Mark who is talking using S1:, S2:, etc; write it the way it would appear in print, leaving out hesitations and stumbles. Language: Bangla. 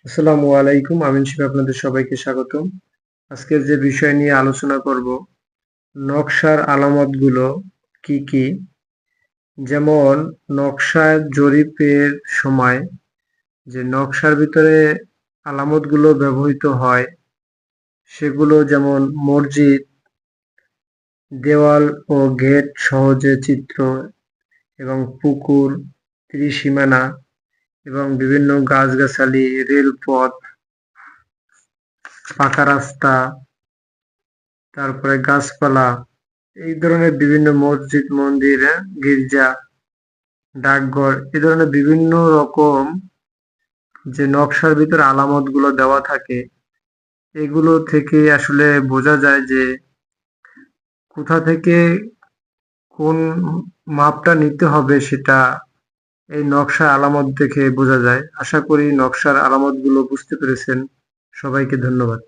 S1: আসসালামু আলাইকুম। আমিন শিফা আপনাদের সবাইকে স্বাগতম। আজকের যে বিষয় নিয়ে আলোচনা করব, নকশার আলামতগুলো কি কি? যেমন নকশা জরিপের সময় যে নকশার ভিতরে আলামতগুলো ব্যবহৃত হয়, সেগুলো যেমন মসজিদ, দেওয়াল ও গেট সহজে চিত্র এবং পুকুর, ত্রিসীমানা এবং বিভিন্ন গাছগাছালি, রেলপথ, পাকা রাস্তা, তারপরে গাছপালা, এই ধরনের বিভিন্ন মসজিদ, মন্দির, গির্জা, ডাকঘর, এই ধরনের বিভিন্ন রকম যে নকশার ভিতরে আলামত গুলো দেওয়া থাকে, এগুলো থেকে আসলে বোঝা যায় যে কোথা থেকে কোন মাপটা নিতে হবে, সেটা এই নকশার আলামত দেখে বোঝা যায়। আশা করি নকশার আলামত গুলো বুঝতে পেরেছেন। সবাইকে ধন্যবাদ।